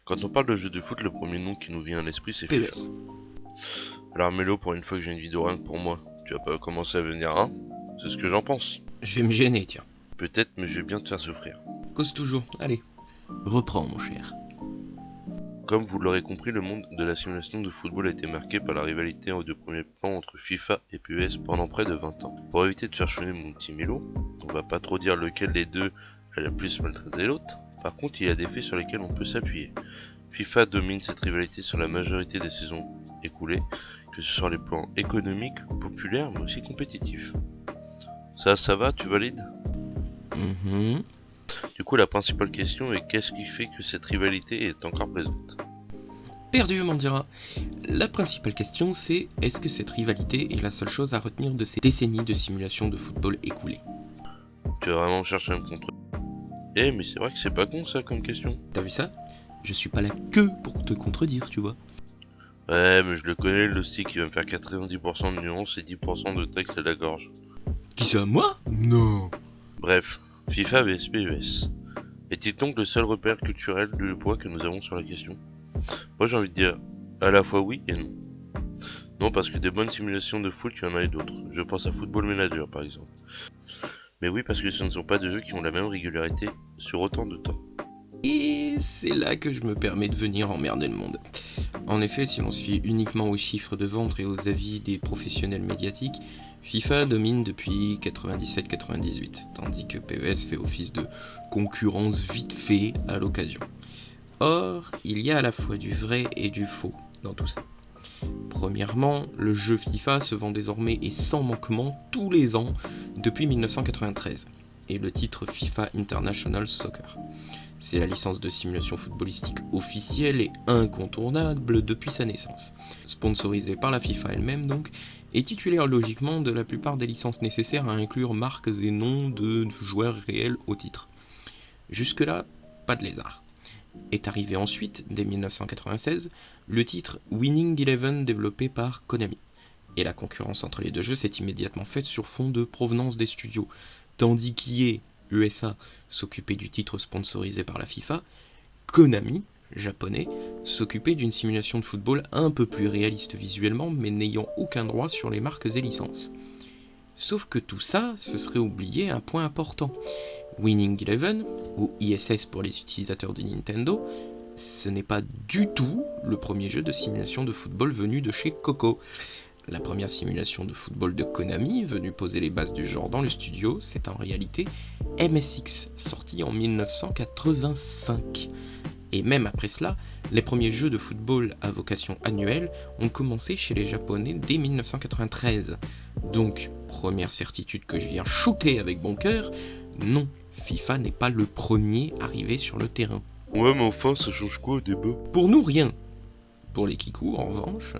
Quand on parle de jeu de foot, le premier nom qui nous vient à l'esprit c'est FIFA. PES. Alors Mélo, pour une fois que j'ai une vidéo rien que pour moi, tu vas pas commencer à venir hein? C'est ce que j'en pense. Je vais me gêner, tiens. Peut-être, mais je vais bien te faire souffrir. Cause toujours. Allez. Reprends, mon cher. Comme vous l'aurez compris, le monde de la simulation de football a été marqué par la rivalité de premier plan entre FIFA et PES pendant près de 20 ans. Pour éviter de faire chouiner mon petit Mélo, on va pas trop dire lequel des deux a le plus maltraité l'autre. Par contre, il y a des faits sur lesquels on peut s'appuyer. FIFA domine cette rivalité sur la majorité des saisons écoulées, que ce soit les plans économiques, populaires, mais aussi compétitifs. Ça va, tu valides? Du coup, la principale question est qu'est-ce qui fait que cette rivalité est encore présente? Perdu, m'en dira. La principale question, c'est est-ce que cette rivalité est la seule chose à retenir de ces décennies de simulation de football écoulées? Tu vas vraiment chercher à me contre... mais c'est vrai que c'est pas con ça comme question. T'as vu ça? Je suis pas là que pour te contredire, tu vois. Ouais, mais je le connais, le stick, il va me faire 90% de nuances et 10% de texte à la gorge. Qui ça, moi? Non. Bref, FIFA vs PES. Est-il donc le seul repère culturel de poids que nous avons sur la question? Moi j'ai envie de dire à la fois oui et non. Non, parce que des bonnes simulations de foot, il y en a et d'autres. Je pense à Football Manager par exemple. Mais oui, parce que ce ne sont pas des jeux qui ont la même régularité sur autant de temps. Et c'est là que je me permets de venir emmerder le monde. En effet, si on se fie uniquement aux chiffres de vente et aux avis des professionnels médiatiques, FIFA domine depuis 97-98, tandis que PES fait office de concurrence vite fait à l'occasion. Or, il y a à la fois du vrai et du faux dans tout ça. Premièrement, le jeu FIFA se vend désormais et sans manquement tous les ans depuis 1993, et le titre FIFA International Soccer. C'est la licence de simulation footballistique officielle et incontournable depuis sa naissance. Sponsorisée par la FIFA elle-même donc, et titulaire logiquement de la plupart des licences nécessaires à inclure marques et noms de joueurs réels au titre. Jusque-là, pas de lézard. Est arrivé ensuite, dès 1996, le titre Winning Eleven développé par Konami. Et la concurrence entre les deux jeux s'est immédiatement faite sur fond de provenance des studios, tandis qu'EA, USA, s'occupait du titre sponsorisé par la FIFA, Konami, japonais, s'occupait d'une simulation de football un peu plus réaliste visuellement, mais n'ayant aucun droit sur les marques et licences. Sauf que tout ça, ce serait oublier un point important. Winning Eleven, ou ISS pour les utilisateurs de Nintendo, ce n'est pas du tout le premier jeu de simulation de football venu de chez Coco. La première simulation de football de Konami, venue poser les bases du genre dans le studio, c'est en réalité MSX, sorti en 1985. Et même après cela, les premiers jeux de football à vocation annuelle ont commencé chez les Japonais dès 1993. Donc, première certitude que je viens shooter avec bon cœur, non, FIFA n'est pas le premier arrivé sur le terrain. Ouais, mais enfin, ça change quoi au débat? Pour nous, rien. Pour les Kikou, en revanche...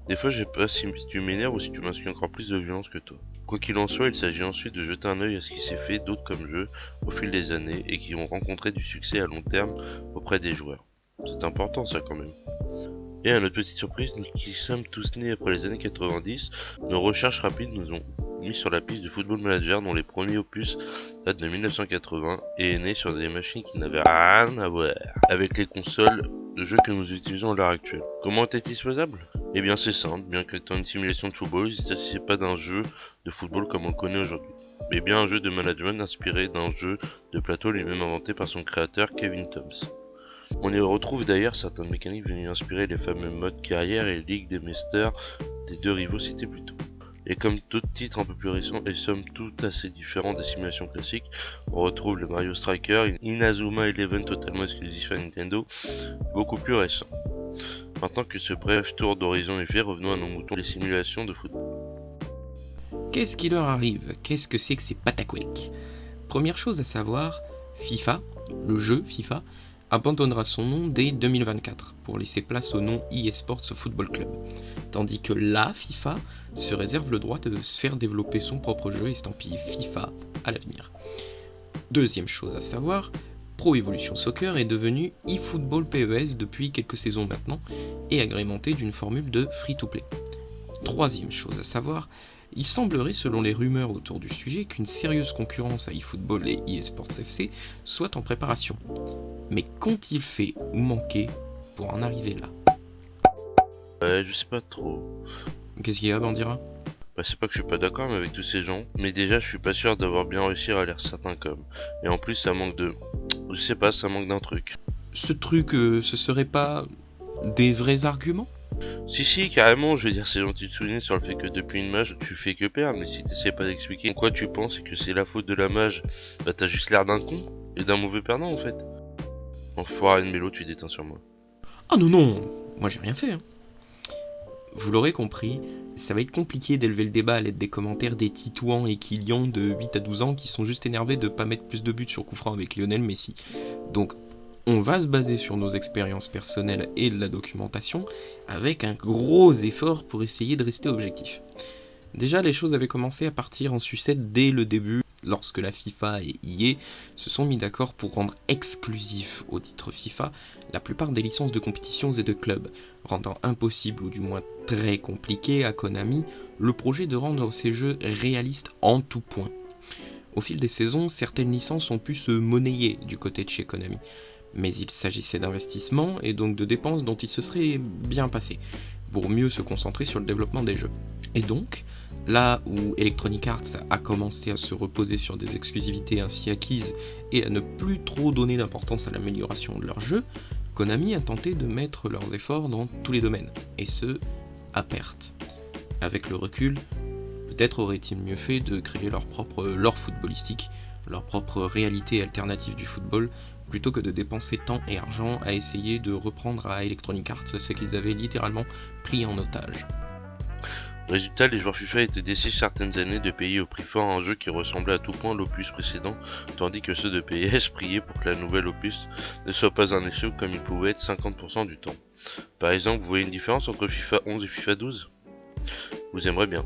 Des fois, je sais pas si tu m'énerves ou si tu m'inspires encore plus de violence que toi. Quoi qu'il en soit, il s'agit ensuite de jeter un œil à ce qui s'est fait d'autres comme jeux au fil des années et qui ont rencontré du succès à long terme auprès des joueurs. C'est important ça quand même. Et à notre petite surprise, nous qui sommes tous nés après les années 90, nos recherches rapides nous ont mis sur la piste de Football Manager dont les premiers opus datent de 1980 et est né sur des machines qui n'avaient rien à voir avec les consoles de jeux que nous utilisons à l'heure actuelle. Comment était-il faisable? Eh bien c'est simple, bien qu'étant une simulation de football, il ne s'agissait pas d'un jeu de football comme on le connaît aujourd'hui, mais bien un jeu de management inspiré d'un jeu de plateau lui-même inventé par son créateur Kevin Thompson. On y retrouve d'ailleurs certaines mécaniques venues inspirer les fameux modes carrière et Ligue des Masters des deux rivaux cités plus tôt. Et comme d'autres titres un peu plus récents et somme toute assez différents des simulations classiques, on retrouve le Mario Striker, Inazuma Eleven totalement exclusif à Nintendo, beaucoup plus récent. Maintenant que ce bref tour d'horizon est fait, revenons à nos moutons, les simulations de football. Qu'est-ce qui leur arrive? Qu'est-ce que c'est que ces pataquèques? Première chose à savoir, FIFA, le jeu FIFA, abandonnera son nom dès 2024 pour laisser place au nom eSports Football Club, tandis que la FIFA se réserve le droit de se faire développer son propre jeu estampillé FIFA à l'avenir. Deuxième chose à savoir, Pro Evolution Soccer est devenu eFootball PES depuis quelques saisons maintenant et agrémenté d'une formule de free-to-play. Troisième chose à savoir, Il semblerait, selon les rumeurs autour du sujet, qu'une sérieuse concurrence à eFootball et eSports FC soit en préparation. Mais qu'ont-ils fait ou manqué pour en arriver là? Je sais pas trop. Qu'est-ce qu'il y a, Bandira? C'est pas que je suis pas d'accord mais avec tous ces gens, mais déjà je suis pas sûr d'avoir bien réussi à l'air certains comme. Et en plus ça manque de... Je sais pas, ça manque d'un truc. Ce truc, ce serait pas des vrais arguments? Si, carrément, je veux dire, c'est gentil de souligner sur le fait que depuis une mage, tu fais que perdre, mais si t'essaies pas d'expliquer en quoi tu penses et que c'est la faute de la mage, t'as juste l'air d'un con et d'un mauvais perdant en fait. Enfoiré de mélo, tu déteins sur moi. Ah non, moi j'ai rien fait. Vous l'aurez compris, ça va être compliqué d'élever le débat à l'aide des commentaires des Titouans et Kylian de 8 à 12 ans qui sont juste énervés de pas mettre plus de buts sur coup franc avec Lionel Messi. Donc, on va se baser sur nos expériences personnelles et de la documentation avec un gros effort pour essayer de rester objectif. Déjà, les choses avaient commencé à partir en sucette dès le début, lorsque la FIFA et EA se sont mis d'accord pour rendre exclusif au titre FIFA la plupart des licences de compétitions et de clubs, rendant impossible ou du moins très compliqué à Konami le projet de rendre ces jeux réalistes en tout point. Au fil des saisons, certaines licences ont pu se monnayer du côté de chez Konami, mais il s'agissait d'investissements et donc de dépenses dont il se serait bien passé, pour mieux se concentrer sur le développement des jeux. Et donc, là où Electronic Arts a commencé à se reposer sur des exclusivités ainsi acquises et à ne plus trop donner d'importance à l'amélioration de leurs jeux, Konami a tenté de mettre leurs efforts dans tous les domaines, et ce, à perte. Avec le recul, peut-être aurait-il mieux fait de créer leur propre lore footballistique, leur propre réalité alternative du football, plutôt que de dépenser temps et argent à essayer de reprendre à Electronic Arts ce qu'ils avaient littéralement pris en otage. Résultat, les joueurs FIFA étaient déçus certaines années de payer au prix fort un jeu qui ressemblait à tout point à l'opus précédent, tandis que ceux de PS priaient pour que la nouvelle opus ne soit pas un échec comme il pouvait être 50% du temps. Par exemple, vous voyez une différence entre FIFA 11 et FIFA 12 ? Vous aimerez bien.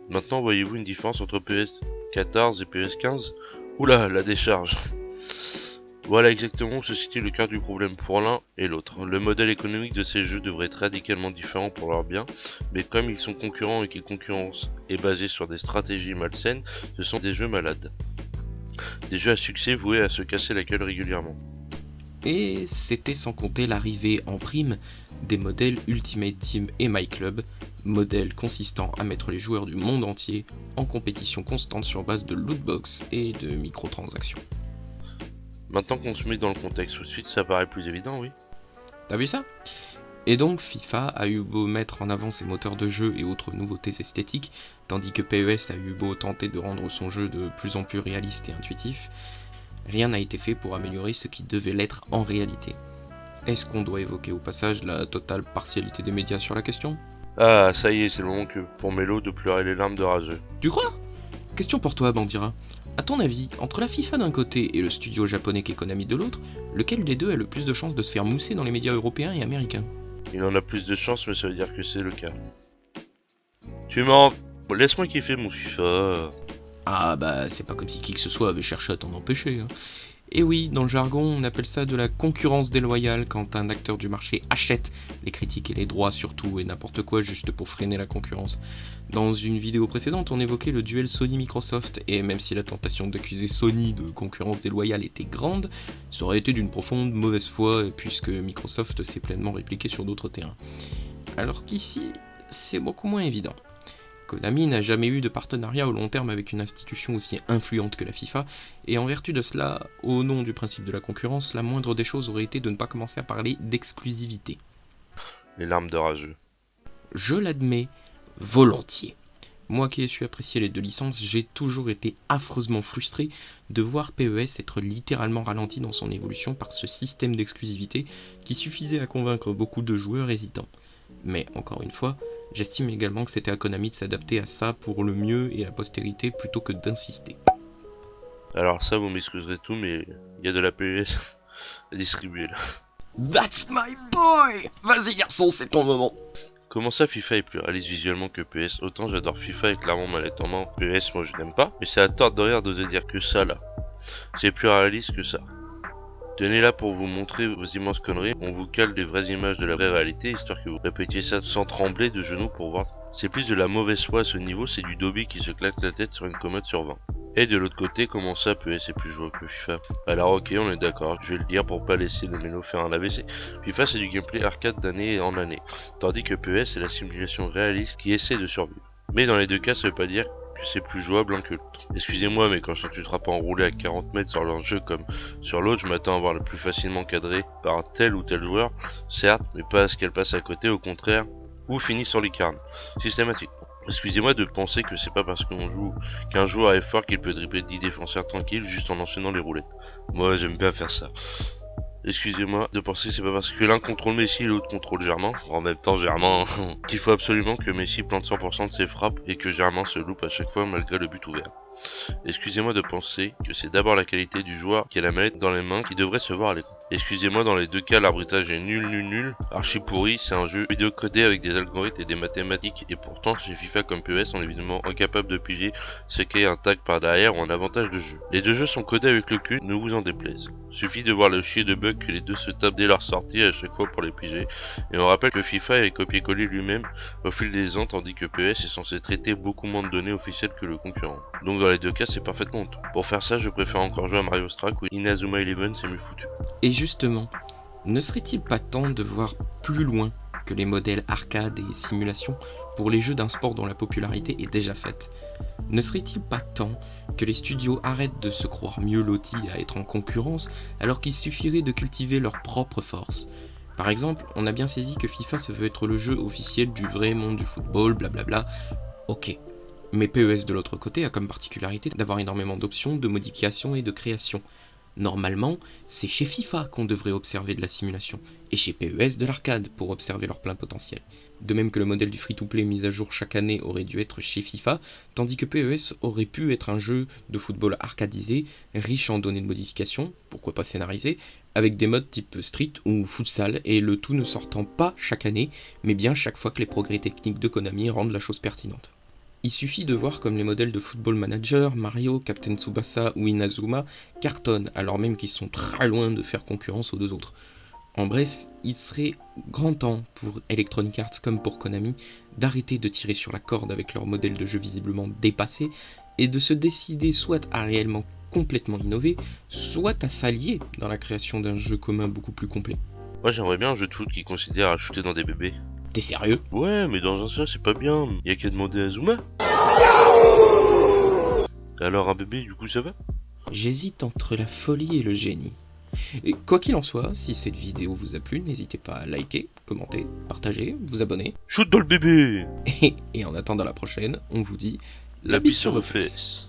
Maintenant, voyez-vous une différence entre PS 14 et PS 15 ? Oula, la décharge. Voilà exactement où se situe le cœur du problème pour l'un et l'autre. Le modèle économique de ces jeux devrait être radicalement différent pour leur bien, mais comme ils sont concurrents et qu'ils concurrence est basée sur des stratégies malsaines, ce sont des jeux malades. Des jeux à succès voués à se casser la gueule régulièrement. Et c'était sans compter l'arrivée en prime des modèles Ultimate Team et My Club, modèles consistant à mettre les joueurs du monde entier en compétition constante sur base de lootbox et de microtransactions. Maintenant qu'on se met dans le contexte tout de suite, ça paraît plus évident, oui. T'as vu ça ? Et donc FIFA a eu beau mettre en avant ses moteurs de jeu et autres nouveautés esthétiques, tandis que PES a eu beau tenter de rendre son jeu de plus en plus réaliste et intuitif, rien n'a été fait pour améliorer ce qui devait l'être en réalité. Est-ce qu'on doit évoquer au passage la totale partialité des médias sur la question ? Ah, ça y est, c'est le moment que, pour Mélo, de pleurer les larmes de rageux. Tu crois ? Question pour toi, Bandira. A ton avis, entre la FIFA d'un côté et le studio japonais qu'est Konami de l'autre, lequel des deux a le plus de chances de se faire mousser dans les médias européens et américains ? Il en a plus de chance, mais ça veut dire que c'est le cas. Tu mens. Bon, laisse-moi kiffer mon FIFA. Ah bah c'est pas comme si qui que ce soit avait cherché à t'en empêcher. Et oui, dans le jargon, on appelle ça de la concurrence déloyale quand un acteur du marché achète les critiques et les droits surtout et n'importe quoi juste pour freiner la concurrence. Dans une vidéo précédente, on évoquait le duel Sony-Microsoft et même si la tentation d'accuser Sony de concurrence déloyale était grande, ça aurait été d'une profonde mauvaise foi puisque Microsoft s'est pleinement répliqué sur d'autres terrains. Alors qu'ici, c'est beaucoup moins évident. Konami n'a jamais eu de partenariat au long terme avec une institution aussi influente que la FIFA, et en vertu de cela, au nom du principe de la concurrence, la moindre des choses aurait été de ne pas commencer à parler d'exclusivité. Les larmes de rageux. Je l'admets volontiers. Moi qui ai su apprécier les deux licences, j'ai toujours été affreusement frustré de voir PES être littéralement ralenti dans son évolution par ce système d'exclusivité qui suffisait à convaincre beaucoup de joueurs hésitants. Mais encore une fois, j'estime également que c'était à Konami de s'adapter à ça pour le mieux et la postérité plutôt que d'insister. Alors ça, vous m'excuserez tout, mais il y a de la PES à distribuer là. That's my boy! Vas-y garçon, c'est ton moment! Comment ça, FIFA est plus réaliste visuellement que PS? Autant j'adore FIFA et clairement manette en main. PS, moi je n'aime pas, mais c'est à tort de rire d'oser dire que ça là. C'est plus réaliste que ça. Tenez là pour vous montrer vos immenses conneries, on vous cale des vraies images de la vraie réalité, histoire que vous répétiez ça sans trembler de genoux pour voir C'est plus de la mauvaise foi à ce niveau, c'est du Dobby qui se claque la tête sur une commode sur 20. Et de l'autre côté, comment ça PES est plus jouable que FIFA? Alors ok, on est d'accord, je vais le dire pour pas laisser le mélo faire un AVC. FIFA c'est du gameplay arcade d'année en année, tandis que PES c'est la simulation réaliste qui essaie de survivre. Mais dans les deux cas, ça veut pas dire que c'est plus jouable l'un que l'autre. Excusez-moi, mais quand je ne pas enroulé à 40 mètres sur l'un jeu comme sur l'autre, je m'attends à voir le plus facilement cadré par tel ou tel joueur, certes, mais pas à ce qu'elle passe à côté, au contraire, ou finit sur lucarne, systématiquement. Excusez-moi de penser que c'est pas parce qu'un joueur est fort qu'il peut dribbler 10 défenseurs tranquilles juste en enchaînant les roulettes. Moi j'aime bien faire ça. Excusez-moi de penser que c'est pas parce que l'un contrôle Messi et l'autre contrôle Germain, en même temps Germain, qu'il faut absolument que Messi plante 100% de ses frappes et que Germain se loupe à chaque fois malgré le but ouvert. Excusez-moi de penser que c'est d'abord la qualité du joueur qui a la manette dans les mains qui devrait se voir à l'écran. Excusez-moi, dans les deux cas, l'arbitrage est nul, archi pourri, c'est un jeu vidéo codé avec des algorithmes et des mathématiques, et pourtant, chez FIFA comme PES, on est évidemment incapable de piger ce qu'est un tag par derrière ou un avantage de jeu. Les deux jeux sont codés avec le cul, ne vous en déplaise. Suffit de voir le chier de bugs que les deux se tapent dès leur sortie à chaque fois pour les piger, et on rappelle que FIFA est copié-collé lui-même au fil des ans, tandis que PES est censé traiter beaucoup moins de données officielles que le concurrent. Donc dans les deux cas, c'est parfaitement honteux. Pour faire ça, je préfère encore jouer à Mario Strike ou Inazuma Eleven, c'est mieux foutu. Et justement, ne serait-il pas temps de voir plus loin que les modèles arcade et simulation pour les jeux d'un sport dont la popularité est déjà faite? Ne serait-il pas temps que les studios arrêtent de se croire mieux lotis à être en concurrence alors qu'il suffirait de cultiver leur propre force? Par exemple, on a bien saisi que FIFA se veut être le jeu officiel du vrai monde du football, blablabla. Ok. Mais PES de l'autre côté a comme particularité d'avoir énormément d'options, de modifications et de créations. Normalement, c'est chez FIFA qu'on devrait observer de la simulation, et chez PES de l'arcade pour observer leur plein potentiel. De même que le modèle du free-to-play mis à jour chaque année aurait dû être chez FIFA, tandis que PES aurait pu être un jeu de football arcadisé, riche en données de modification, pourquoi pas scénarisé, avec des modes type street ou futsal, et le tout ne sortant pas chaque année, mais bien chaque fois que les progrès techniques de Konami rendent la chose pertinente. Il suffit de voir comme les modèles de Football Manager, Mario, Captain Tsubasa ou Inazuma cartonnent, alors même qu'ils sont très loin de faire concurrence aux deux autres. En bref, il serait grand temps pour Electronic Arts comme pour Konami d'arrêter de tirer sur la corde avec leurs modèles de jeux visiblement dépassés et de se décider soit à réellement complètement innover, soit à s'allier dans la création d'un jeu commun beaucoup plus complet. Moi j'aimerais bien un jeu de foot qui considère à shooter dans des bébés. T'es sérieux? Ouais, mais dans un sens c'est pas bien, y a qu'à demander à Zuma. Alors un bébé, du coup ça va? J'hésite entre la folie et le génie. Et quoi qu'il en soit, si cette vidéo vous a plu, n'hésitez pas à liker, commenter, partager, vous abonner. Shoot dans le bébé! Et en attendant la prochaine, on vous dit La bise sur vos fesses.